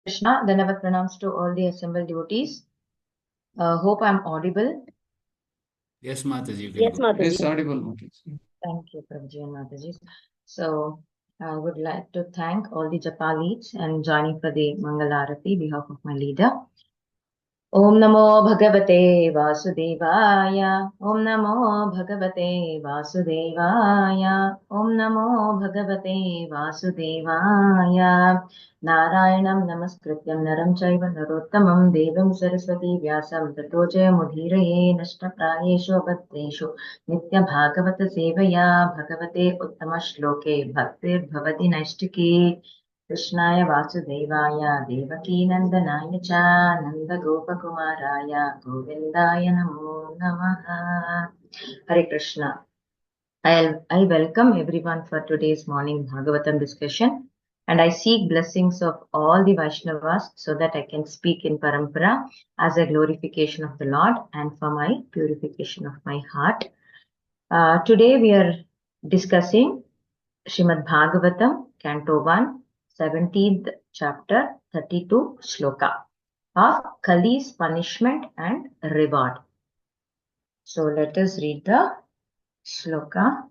Krishna, Dhanavad pranams to all the assembled devotees. Hope I'm audible. Yes, Mataji, you can Yes, go. Mataji. Yes, audible, Mataji. Thank you, Prabhuji and Mataji. So, I would like to thank all the Japa leads and joining for the Mangalarati behalf of my leader. Om Namo Bhagavate Vasudevaya. Om Namo Bhagavate Vasudevaya. Om Namo Bhagavate Vasudevaya. Narayanam Namaskrityam Naram Chaiva Narottamam Devam Saraswati Vyasam Tato Jayamudhiraye Nashtaprayeshu Abhatteshu Nitya Bhagavata Sevaya Bhagavate Uttama Shloke Bhaktir Bhavati Naishtike Krishnaya Vasudevaya Devaki Nandanaya Cha Nanda Gopakumaraya Govindaya Namo Namaha. Hare Krishna. I welcome everyone for today's morning Bhagavatam discussion, and I seek blessings of all the Vaishnavas so that I can speak in Parampara as a glorification of the Lord and for my purification of my heart. Today we are discussing Srimad Bhagavatam, Canto 1, 17th chapter, 32 shloka of Kali's punishment and reward. So let us read the shloka.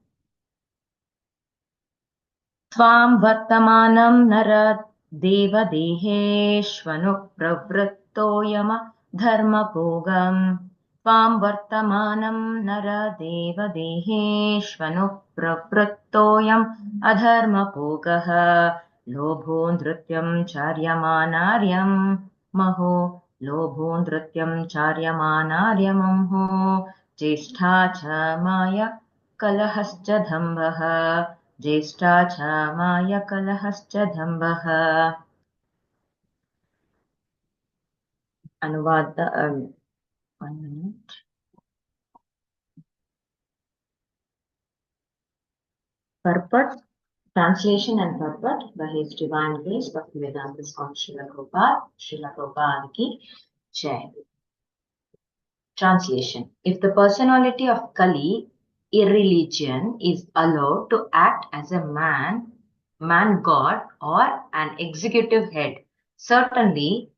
Tvam vartamanam nara deva deheshvanu pravrittoyama dharma bhogam. Tvam vartamanam nara deva deheshvanu pravrittoyam adharma bhogaha. Lobho nrityam charyamanaryam maho. Lobho nrityam charyamanaryamamho. Jeshta cha maya kalahascha dhambah. Jeshta cha maya kalahascha dhambah. Anuvada, 1 minute. Purport, translation and purport by His Divine Grace Bhaktivedanta Swami Srila Prabhupada ki Jai. Translation. If the personality of Kali, irreligion, is allowed to act as a man god or an executive head, certainly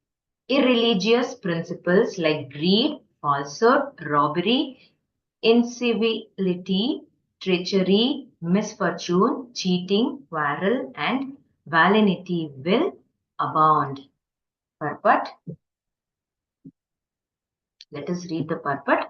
irreligious principles like greed, falsehood, robbery, incivility, treachery, misfortune, cheating, quarrel, and malignity will abound. Purport. Let us read the purport.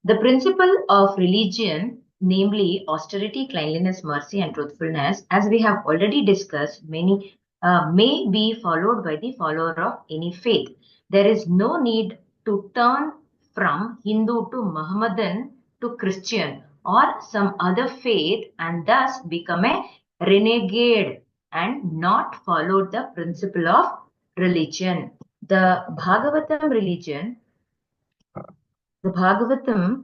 The principle of religion, namely austerity, cleanliness, mercy, and truthfulness, as we have already discussed, may be followed by the follower of any faith. There is no need to turn from Hindu to Mohammedan to Christian or some other faith and thus become a renegade and not follow the principle of religion. The Bhagavatam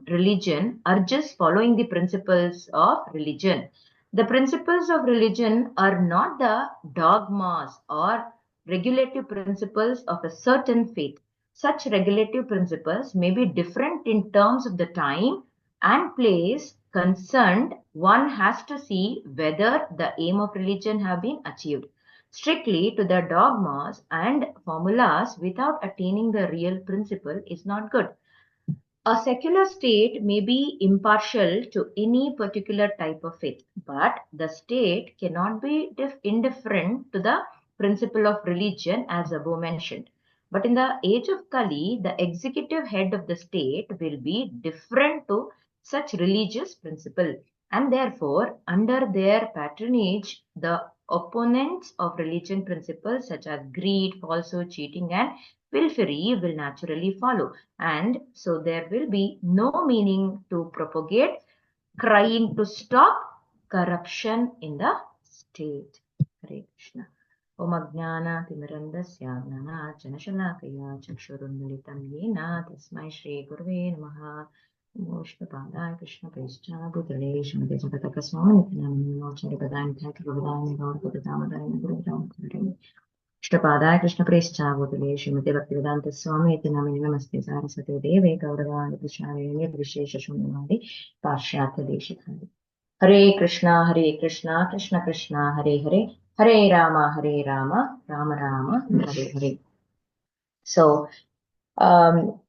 religion urges following the principles of religion. The principles of religion are not the dogmas or regulative principles of a certain faith. Such regulative principles may be different in terms of the time and place concerned. One has to see whether the aim of religion have been achieved. Strictly to the dogmas and formulas without attaining the real principle is not good. A secular state may be impartial to any particular type of faith, but the state cannot be indifferent to the principle of religion as above mentioned. But in the age of Kali, the executive head of the state will be different to such religious principle, and therefore, under their patronage, the opponents of religion principles such as greed, falsehood, cheating, and pilfery will naturally follow, and so there will be no meaning to propagate crying to stop corruption in the state. Hare Krishna. Om Ajnana Timirandasya Gnana Janashalakaya Chakshurunmilitam Yena Tasmai Shri Gurave Namaha. Namo Krishna Prishna Bhutale Shrimate Jagataka Swami Nityanamani Mochari Padani Thaki Gavadani Gaur Padamadani Guru Ram Kare Shtapadaya Krishna Prishna Bhutale Shrimate Bhaktivedanta Swami Nityanamani Namaste Saraswati Deve Gauravani Krishnaye Nirvishesha Shunyavadi Pashyatha Deshikari. Hare Krishna, Krishna Krishna, Hare Hare, Hare Rama, Rama Rama, Hare Hare. So, um,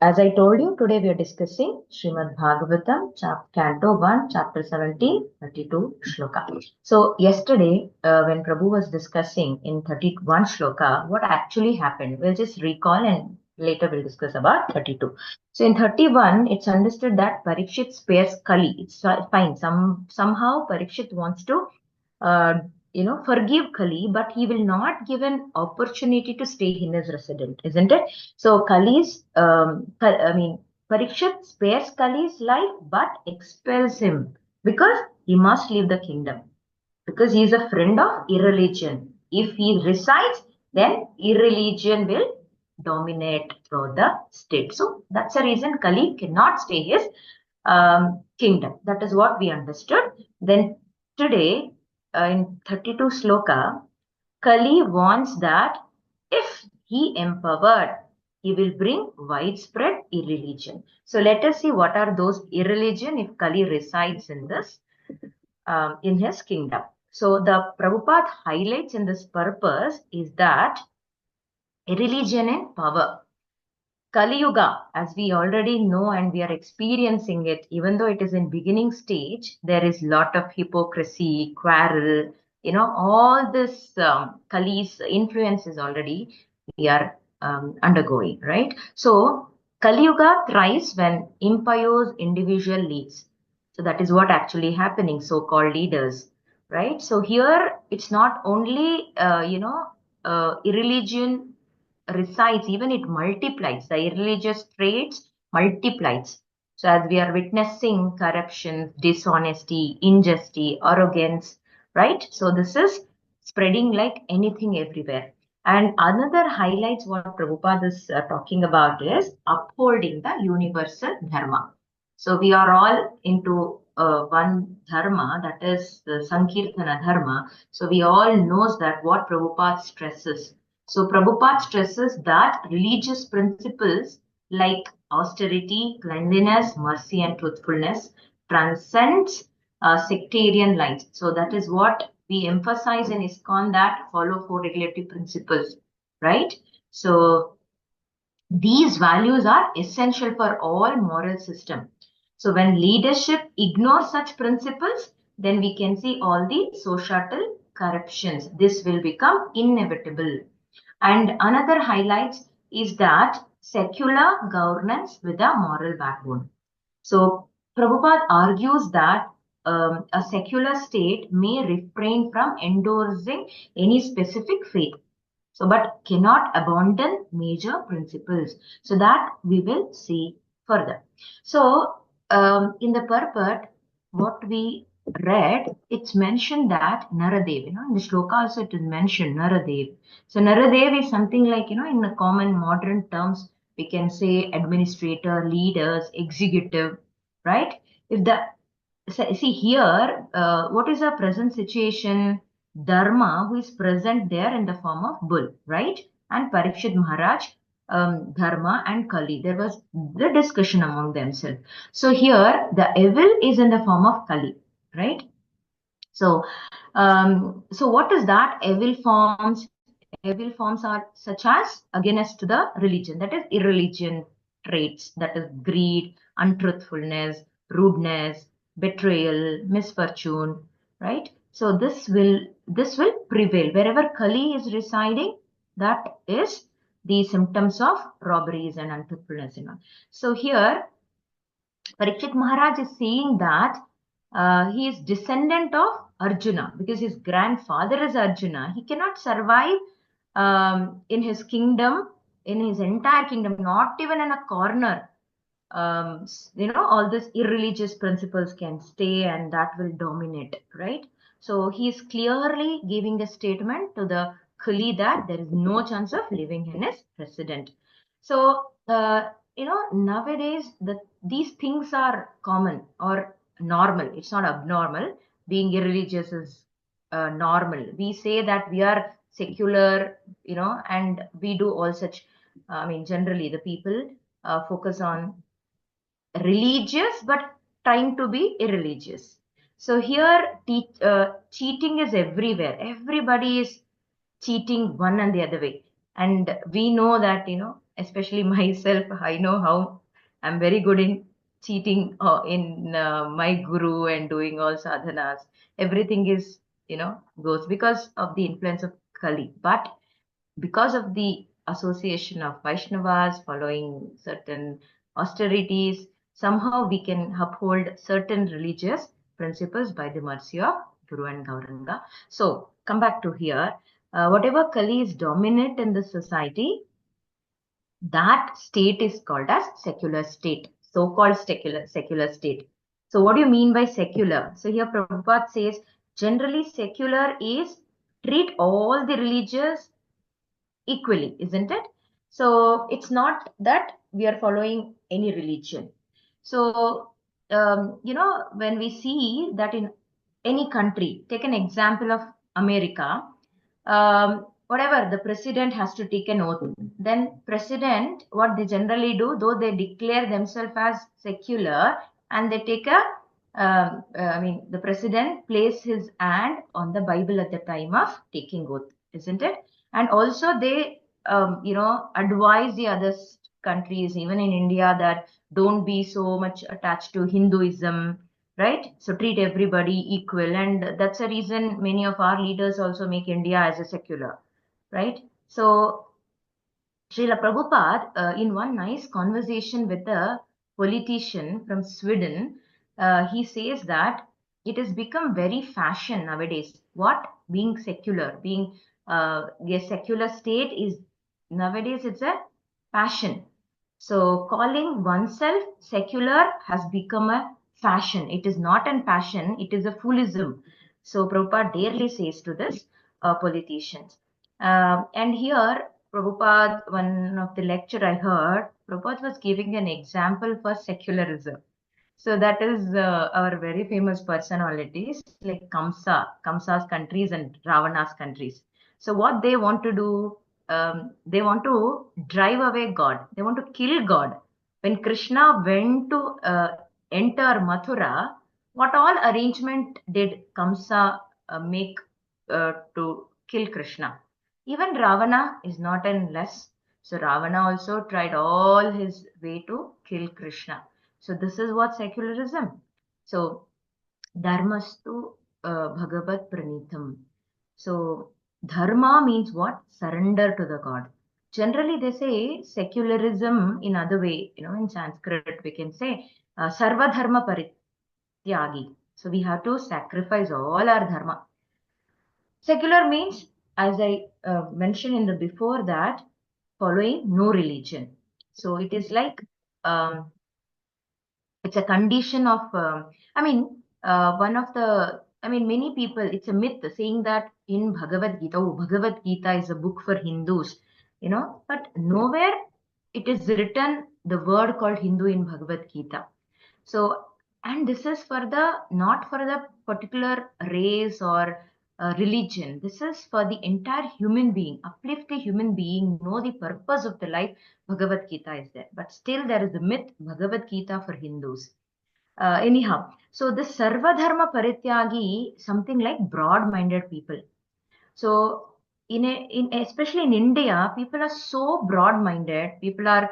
as I told you, today we are discussing Srimad Bhagavatam, Canto 1, Chapter 17, 32 Shloka. So, yesterday, when Prabhu was discussing in 31 Shloka, what actually happened, we'll just recall and later we'll discuss about 32. So, in 31, it's understood that Parikshit spares Kali. It's fine. Somehow Parikshit wants to uh, forgive Kali, but he will not give an opportunity to stay in his residence, isn't it? So Parikshit spares Kali's life, but expels him because he must leave the kingdom because he is a friend of irreligion. If he resides, then irreligion will dominate through the state. So that's the reason Kali cannot stay his kingdom. That is what we understood. Then today, in 32 sloka, Kali wants that if he empowered, he will bring widespread irreligion. So let us see what are those irreligion if Kali resides in this, in his kingdom. So the Prabhupada highlights in this purpose is that irreligion in power. Kali Yuga, as we already know and we are experiencing it, even though it is in beginning stage, there is lot of hypocrisy, quarrel, all this Kali's influences already we are undergoing, right? So Kali Yuga thrives when impious individual leads. So that is what actually happening, so-called leaders, right? So here it's not only, irreligion resides, even it multiplies. The irreligious traits multiplies. So as we are witnessing corruption, dishonesty, injustice, arrogance, right? So this is spreading like anything everywhere. And another highlights what Prabhupada is talking about is upholding the universal dharma. So we are all into one dharma, that is the Sankirtana dharma. So we all knows that what Prabhupada stresses. So Prabhupada stresses that religious principles like austerity, cleanliness, mercy, and truthfulness transcends sectarian lines. So that is what we emphasize in ISKCON, that follow four regulative principles, right? So these values are essential for all moral system. So when leadership ignores such principles, then we can see all the societal corruptions. This will become inevitable. And another highlight is that secular governance with a moral backbone. So Prabhupada argues that a secular state may refrain from endorsing any specific faith, so but cannot abandon major principles. So that we will see further. So in the purport, what we read, it's mentioned that Naradev, in the shloka also it is mentioned Naradev. So Naradev is something like, in the common modern terms, we can say administrator, leaders, executive, right? If the see here, what is our present situation? Dharma, who is present there in the form of bull, right? And Parikshit Maharaj, Dharma and Kali. There was the discussion among themselves. So here, the evil is in the form of Kali, right? So, so what is that? Evil forms? Evil forms are such as against the religion, that is irreligion traits, that is greed, untruthfulness, rudeness, betrayal, misfortune, right? So this will prevail wherever Kali is residing. That is the symptoms of robberies and untruthfulness. So here Parikshit Maharaj is saying that he is descendant of Arjuna because his grandfather is Arjuna. He cannot survive in his kingdom, in his entire kingdom, not even in a corner. All these irreligious principles can stay and that will dominate, right? So he is clearly giving a statement to the Kali that there is no chance of living in his resident. So, nowadays these things are common or normal. It's not abnormal. Being irreligious is normal. We say that we are secular, and we do all such. Generally, the people focus on religious but trying to be irreligious. So here, cheating is everywhere. Everybody is cheating one and the other way. And we know that, especially myself, I know how I'm very good in cheating in my guru and doing all sadhanas. Everything is, goes because of the influence of Kali. But because of the association of Vaishnavas following certain austerities, somehow we can uphold certain religious principles by the mercy of Guru and Gauranga. So, come back to here. Whatever Kali is dominant in the society, that state is called as secular state, so-called secular state. So, what do you mean by secular? So, here Prabhupada says, generally secular is treat all the religious equally, isn't it? So it's not that we are following any religion. So, when we see that in any country, take an example of America, whatever the president has to take an oath, then president, what they generally do, though they declare themselves as secular and they take the president place his hand on the Bible at the time of taking oath, isn't it? And also they advise the other countries, even in India, that don't be so much attached to Hinduism, right? So treat everybody equal, and that's a reason many of our leaders also make India as a secular, right? So Srila Prabhupada, in one nice conversation with a politician from Sweden, he says that it has become very fashion nowadays. What? Being secular, being a secular state is nowadays it's a fashion. So calling oneself secular has become a fashion. It is not a fashion, it is a foolism. So Prabhupada dearly says to this politicians. And here, Prabhupada, one of the lecture I heard, Prabhupada was giving an example for secularism. So that is our very famous personalities like Kamsa's countries and Ravana's countries. So what they want to do, they want to drive away God. They want to kill God. When Krishna went to enter Mathura, what all arrangement did Kamsa make to kill Krishna? Even Ravana is not in less. So Ravana also tried all his way to kill Krishna. So this is what secularism. So dharmastu bhagavat pranitam. So dharma means what? Surrender to the God. Generally, they say secularism in other way. In Sanskrit we can say sarva dharma parityagi. So we have to sacrifice all our dharma. Secular means, as I mentioned in the before, that following no religion. So it is like um, it's a condition of one of the many people, it's a myth saying that in Bhagavad Gita is a book for Hindus, but nowhere it is written the word called Hindu in Bhagavad Gita. So, and this is for the not for the particular race or religion. This is for the entire human being. Uplift the human being, know the purpose of the life. Bhagavad Gita is there, but still there is the myth Bhagavad Gita for Hindus. Anyhow, so this Sarva Dharma Parityagi, something like broad-minded people. So in especially in India, people are so broad-minded. People are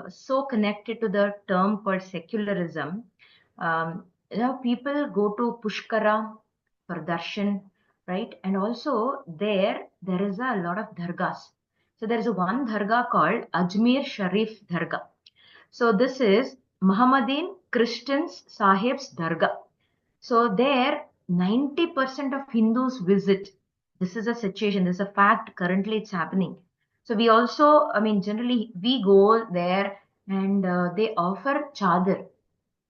so connected to the term called secularism. People go to Pushkara for darshan, right? And also there is a lot of dargahs. So there is one dargah called Ajmer Sharif Dargah. So this is Muhammadan Christians Sahib's Dargah. So there, 90% of Hindus visit. This is a situation, this is a fact, currently it's happening. So we also, generally we go there and they offer chadar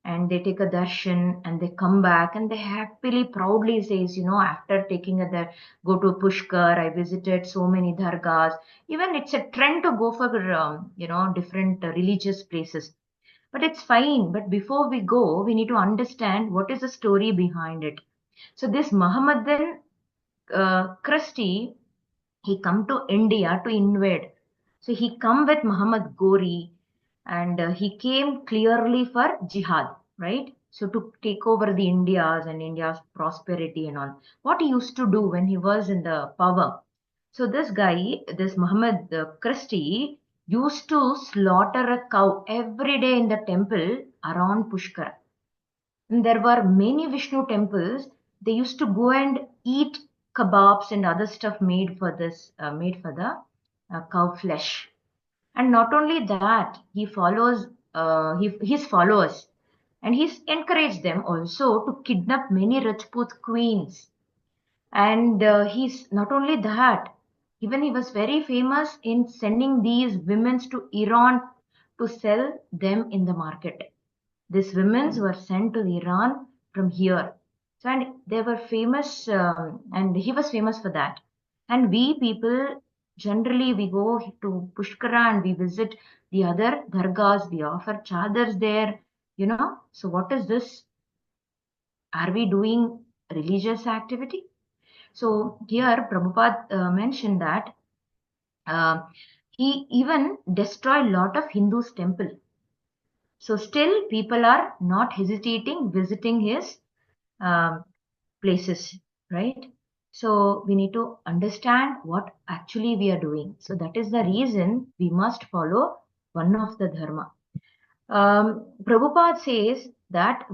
and they take a darshan and they come back and they happily, proudly says, after taking go to Pushkar, I visited so many dargahs. Even it's a trend to go for, different religious places. But it's fine. But before we go, we need to understand what is the story behind it. So this Muhammadan Christie, he come to India to invade. So he come with Muhammad Gori and he came clearly for jihad, right? So to take over the India's and India's prosperity and all. What he used to do when he was in the power. So this guy, this Muhammad Christie, used to slaughter a cow every day in the temple around Pushkar. And there were many Vishnu temples. They used to go and eat kebabs and other stuff made for this, made for the cow flesh. And not only that, he follows his followers, and he's encouraged them also to kidnap many Rajput queens. And he's not only that, even he was very famous in sending these women to Iran to sell them in the market. These women were sent to Iran from here. So, and they were famous, and he was famous for that. And we people, generally, we go to Pushkara and we visit the other dargahs, we offer chadars there, So, what is this? Are we doing religious activity? So, here Prabhupada mentioned that uh, he even destroyed a lot of Hindus' temple. So still people are not hesitating visiting his um, places, right? So we need to understand what actually we are doing. So that is the reason we must follow one of the dharma. Prabhupada says that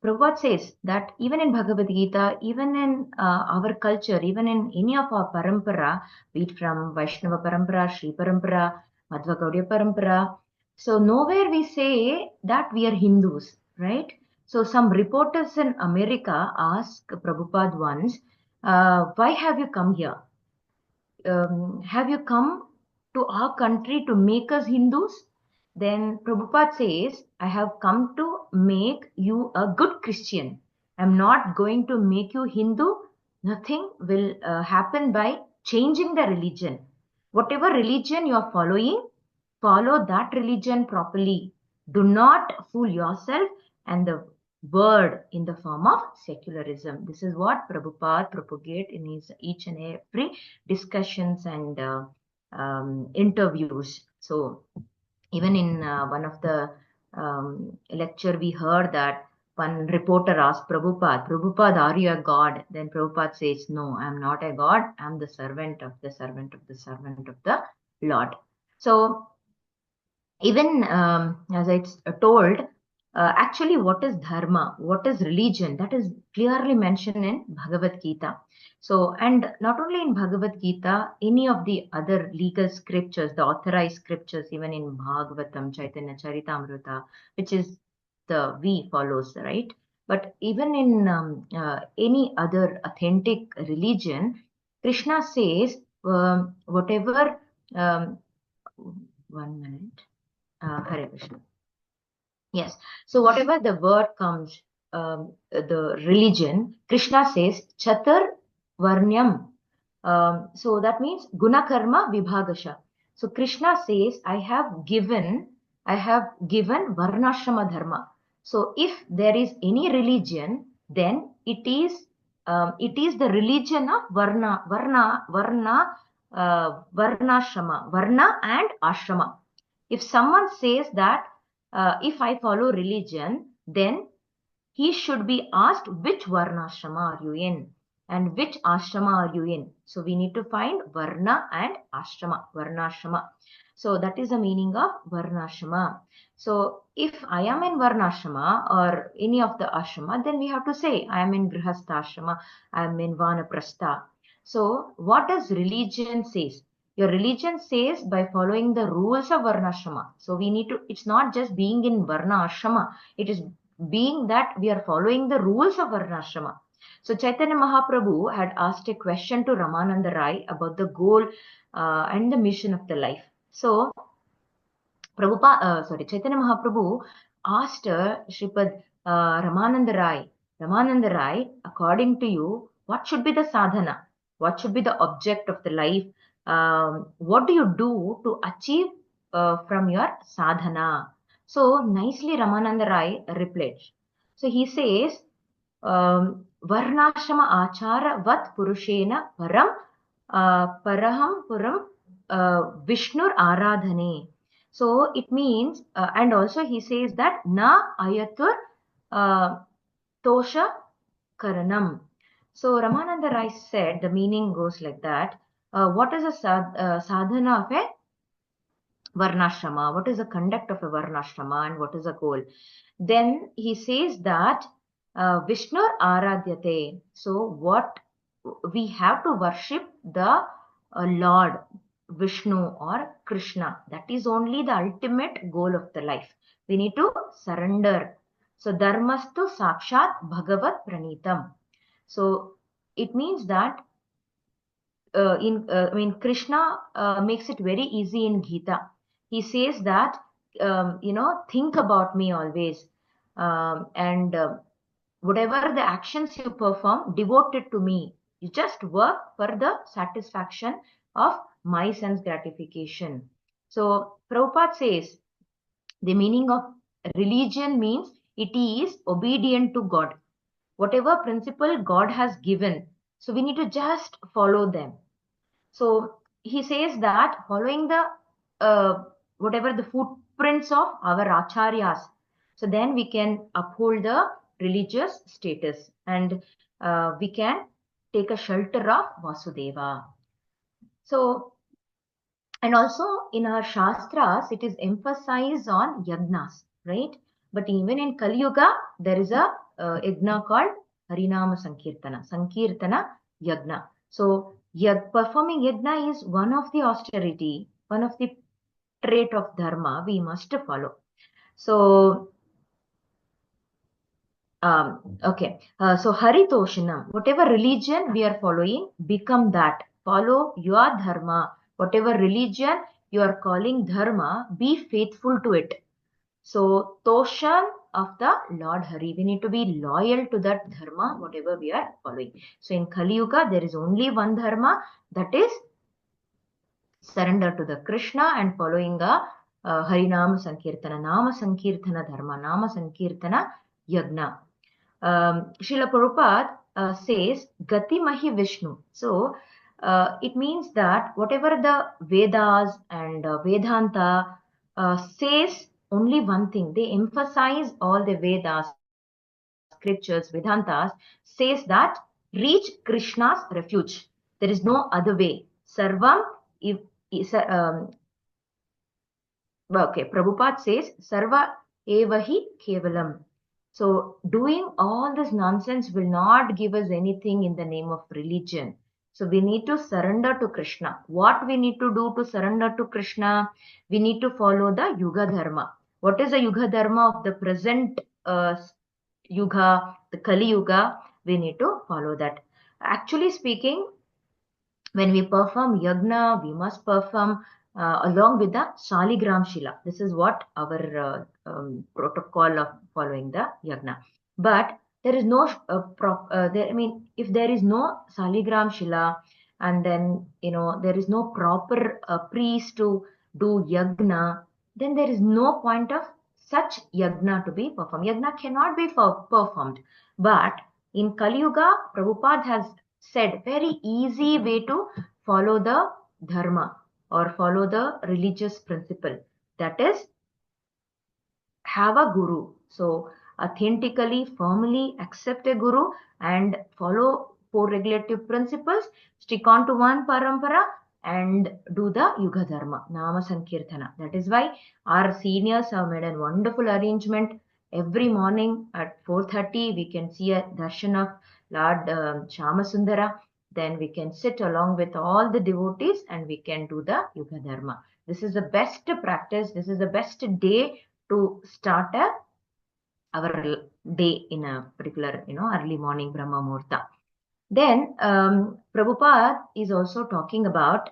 Prabhupada says that even in Bhagavad Gita, even in our culture, even in any of our parampara, be it from Vaishnava parampara, Sri parampara, Madhva Gaudiya parampara, so nowhere we say that we are Hindus, right? So some reporters in America asked Prabhupada once, why have you come here? Have you come to our country to make us Hindus? Then Prabhupada says, I have come to make you a good Christian. I'm not going to make you Hindu. Nothing will happen by changing the religion. Whatever religion you are following, follow that religion properly. Do not fool yourself and the word in the form of secularism. This is what Prabhupada propagate in his each and every discussions and interviews. So even in one of the lecture, we heard that one reporter asked Prabhupada, Prabhupada, are you a god? Then Prabhupada says, no, I'm not a god. I'm the servant of the servant of the servant of the Lord. So even as I told, actually what is dharma, what is religion, that is clearly mentioned in Bhagavad Gita. So, and not only in Bhagavad Gita, any of the other legal scriptures, the authorized scriptures, even in Bhagavatam, Chaitanya Charitamrita, which is the we follows, right? But even in any other authentic religion, Krishna says, whatever, um, 1 minute. Hare Krishna. Yes. So whatever the word comes, the religion, Krishna says Chatur Varnyam. So that means Guna Karma Vibhagasha. So Krishna says, I have given Varnashrama Dharma. So if there is any religion, then it is the religion of Varnashrama, Varna and Ashrama. If someone says that if I follow religion, then he should be asked which Varnashrama are you in and which Ashrama are you in. So we need to find Varna and Ashrama, Varnashrama. So that is the meaning of Varnashrama. So if I am in Varnashrama or any of the Ashrama, then we have to say I am in Grihastha Ashrama, I am in Vanaprastha. So what does religion says? Your religion says by following the rules of Varnashrama. So we need to, it's not just being in Varna Ashrama, it is being that we are following the rules of Varnashrama. So Chaitanya Mahaprabhu had asked a question to Ramananda Rai about the goal and the mission of the life. So Chaitanya Mahaprabhu asked Sripad Ramananda Rai, according to you, what should be the sadhana? What should be the object of the life? What do you do to achieve from your sadhana? So nicely Ramananda Rai replied. So he says, Varnashrama achara vat purushena param paraham puram Vishnur aradhane. So it means, and also he says that na ayatur tosha karanam. So Ramananda Rai said the meaning goes like that. What is a sadhana of a varnashrama? What is the conduct of a varnashrama and what is the goal? Then he says that Vishnu Aradhyate. So what we have to worship the Lord Vishnu or Krishna. That is only the ultimate goal of the life. We need to surrender. So dharmastu sakshat bhagavat pranitam. So it means that Krishna makes it very easy in Gita. He says that, think about me always. And whatever the actions you perform, devote it to me. You just work for the satisfaction of my sense gratification. So Prabhupada says the meaning of religion means it is obedient to God. Whatever principle God has given, so we need to just follow them. So he says that following the whatever the footprints of our acharyas, so then we can uphold the religious status and we can take a shelter of Vasudeva. So, and also in our shastras, it is emphasized on yagnas, right? But even in Kali Yuga, there is a yagna called Harinama Sankirtana Yagna. So performing yagna is one of the austerity, one of the trait of dharma we must follow. So, okay. So Haritoshanam, whatever religion we are following, become that. Follow your dharma. Whatever religion you are calling dharma, be faithful to it. So Toshan of the Lord Hari, we need to be loyal to that dharma, whatever we are following. So in Kali Yuga, there is only one dharma, that is surrender to the Krishna and following a Harinama Sankirtana, Nama Sankirtana Dharma, Nama Sankirtana Yagna. Srila Prabhupada says Gati Mahi Vishnu. So it means that whatever the Vedas and Vedanta says only one thing. They emphasize all the Vedas, scriptures, Vedantas says that reach Krishna's refuge. There is no other way. Sarvam, if, okay, Prabhupada says Sarva evahi kevalam. So doing all this nonsense will not give us anything in the name of religion. So we need to surrender to Krishna. What we need to do to surrender to Krishna? We need to follow the Yuga Dharma. What is the Yuga Dharma of the present Yuga, the Kali Yuga? We need to follow that. Actually speaking, when we perform yagna, we must perform along with the Shaligram Shila. This is what our protocol of following the yagna. But there is no if there is no Shaligram Shila, and then there is no proper priest to do yagna, then there is no point of such yagna to be performed. Yagna cannot be performed. But in Kali Yuga, Prabhupada has said very easy way to follow the dharma or follow the religious principle, that is have a guru. So authentically, firmly accept a guru and follow four regulative principles, stick on to one parampara and do the Yuga Dharma, Nama Sankirtana. That is why our seniors have made a wonderful arrangement. Every morning at 4:30, we can see a darshan of Lord Shamasundara. Then we can sit along with all the devotees and we can do the Yuga Dharma. This is the best practice. This is the best day to start our day in a particular, early morning Brahma Muhurta. Then Prabhupada is also talking about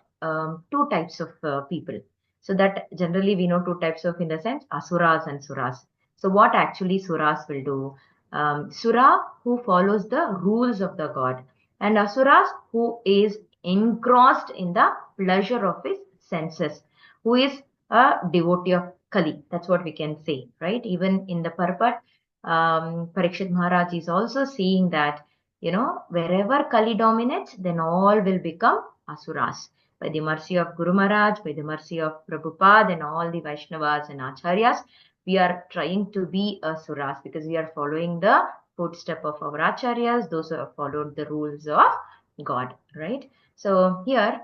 two types of people. So that generally we know two types of, in the sense, asuras and suras. So what actually suras will do? Sura who follows the rules of the god, and asuras who is engrossed in the pleasure of his senses, who is a devotee of Kali. That's what we can say, right? Even in the Parpat, Parikshit Maharaj is also seeing that, wherever Kali dominates, then all will become asuras. by the mercy of Guru Maharaj, by the mercy of Prabhupada and all the Vaishnavas and Acharyas, we are trying to be asuras because we are following the footstep of our Acharyas, those who have followed the rules of God, right? So here,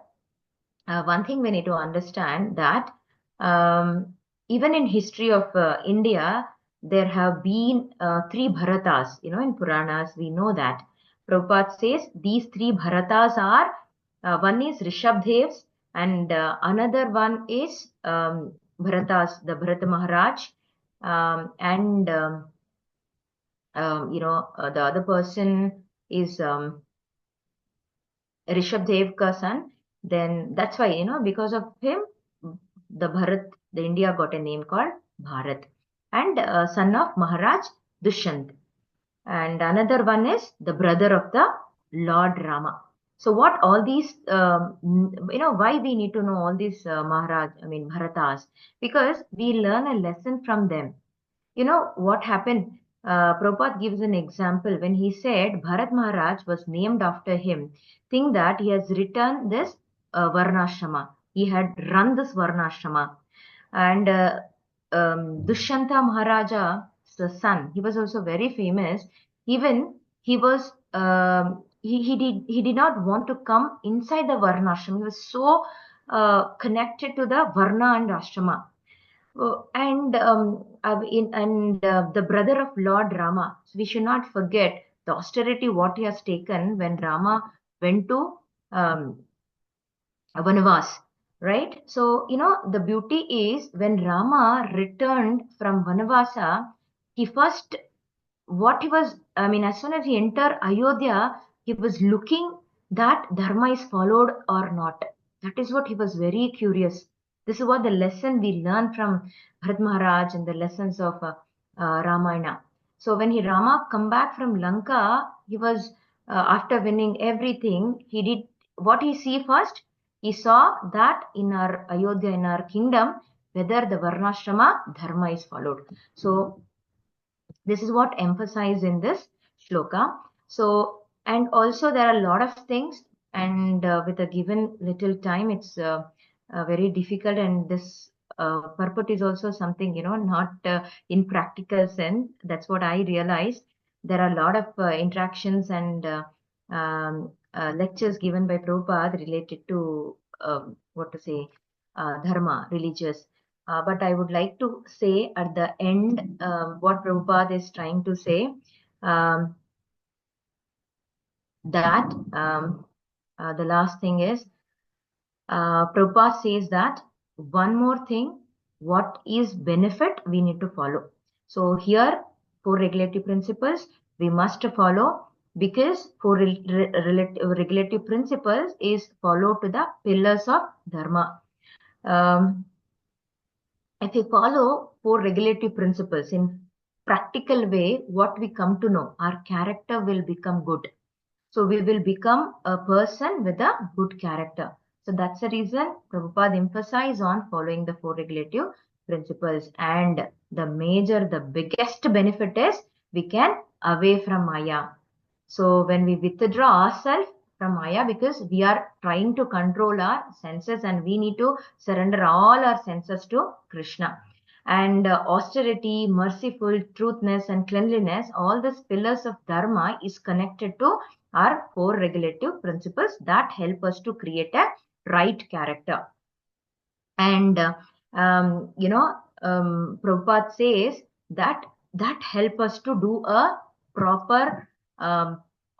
one thing we need to understand that even in history of India, there have been three Bharatas. In Puranas, we know that. Prabhupada says these three Bharatas are, one is Rishabdev's and another one is Bharatas, the Bharata Maharaj, and the other person is Rishabdev ka son. Then that's why, because of him, the India got a name called Bharat. And son of Maharaj Dushyant. And another one is the brother of the Lord Rama. So what all these, why we need to know all these Bharatas? Because we learn a lesson from them. What happened? Prabhupada gives an example when he said Bharat Maharaj was named after him. Think that he has written this Varnashrama. He had run this Varnashrama. And Dushyanta Maharaja's son, he was also very famous. Even he was, he did not want to come inside the Varnashrama. He was so connected to the Varna and Ashrama. And the brother of Lord Rama. So we should not forget the austerity what he has taken when Rama went to um, Vanavas, right? So the beauty is when Rama returned from Vanavasa, he first what he was, as soon as he entered Ayodhya, he was looking that dharma is followed or not. That is what he was very curious. This is what the lesson we learn from Bharat Maharaj and the lessons of Ramayana. So when Rama come back from Lanka, he was, after winning everything, he did what he see first. He saw that in our Ayodhya, in our kingdom, whether the Varnashrama dharma is followed. So this is what emphasized in this shloka. So, and also there are a lot of things, and with a given little time, it's very difficult. And this purport is also something, not in practical sense. That's what I realized. There are a lot of interactions and lectures given by Prabhupada related to what to say, dharma, religious. But I would like to say at the end what Prabhupada is trying to say, um, that the last thing is, Prabhupada says that one more thing, what is benefit we need to follow. So here, four regulatory principles we must follow, because four regulative principles is followed to the pillars of dharma. If we follow four regulatory principles in practical way, what we come to know, our character will become good. So we will become a person with a good character. So that's the reason Prabhupada emphasized on following the four regulative principles. And the biggest benefit is we can away from Maya. So when we withdraw ourselves from Maya, because we are trying to control our senses and we need to surrender all our senses to Krishna. And austerity, merciful, truthness and cleanliness, all these pillars of dharma is connected to our four regulative principles that help us to create a right character. And Prabhupada says that help us to do a proper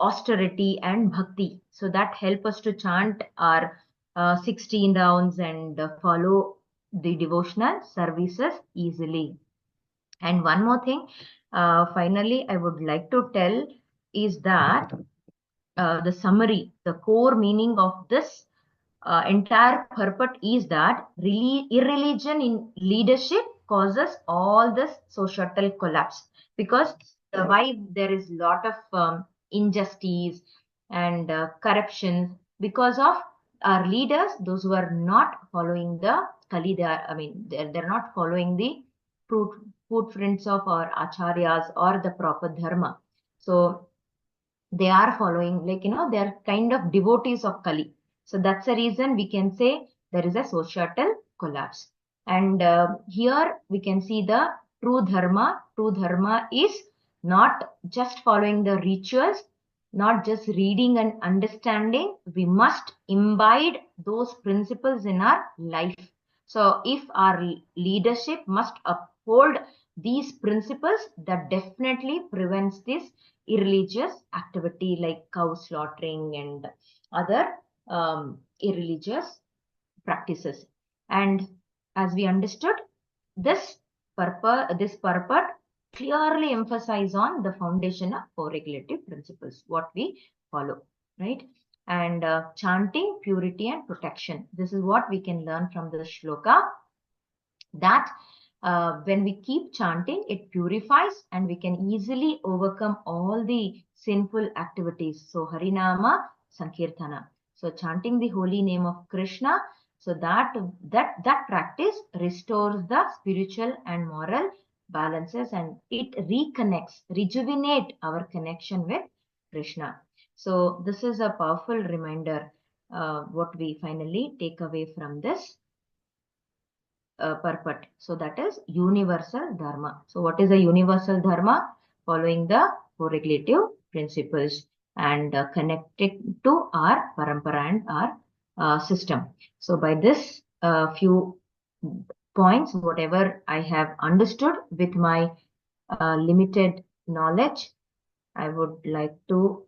austerity and bhakti. So that help us to chant our 16 rounds and follow the devotional services easily. And one more thing, finally, I would like to tell is that the summary, the core meaning of this entire purport is that irreligion in leadership causes all this societal collapse, because why there is lot of injustice and corruption because of our leaders, those who are not following the Kali, they're not following the footprints of our acharyas or the proper dharma. So they are following, they're kind of devotees of Kali. So that's the reason we can say there is a societal collapse. And here we can see the true dharma. True dharma is not just following the rituals, not just reading and understanding. We must imbibe those principles in our life. So if our leadership must uphold these principles, that definitely prevents this irreligious activity like cow slaughtering and other irreligious practices. And as we understood, this purport clearly emphasize on the foundation of four regulative principles, what we follow, right? And chanting, purity, and protection. This is what we can learn from the shloka, that when we keep chanting, it purifies and we can easily overcome all the sinful activities. So Harinama Sankirtana. So chanting the holy name of Krishna, so that practice restores the spiritual and moral balances, and it reconnects, rejuvenate our connection with Krishna. So this is a powerful reminder, what we finally take away from this purport. So that is universal dharma. So what is a universal dharma? Following the four regulative principles and connected to our parampara and our system. So by this few points, whatever I have understood with my limited knowledge, I would like to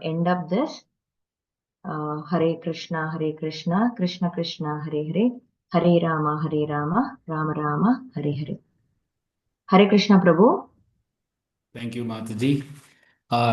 end up this. Hare Krishna, Krishna Krishna, Hare Hare, Hare Rama, Rama Rama, Hare Hare. Hare Krishna, Prabhu. Thank you, Mataji.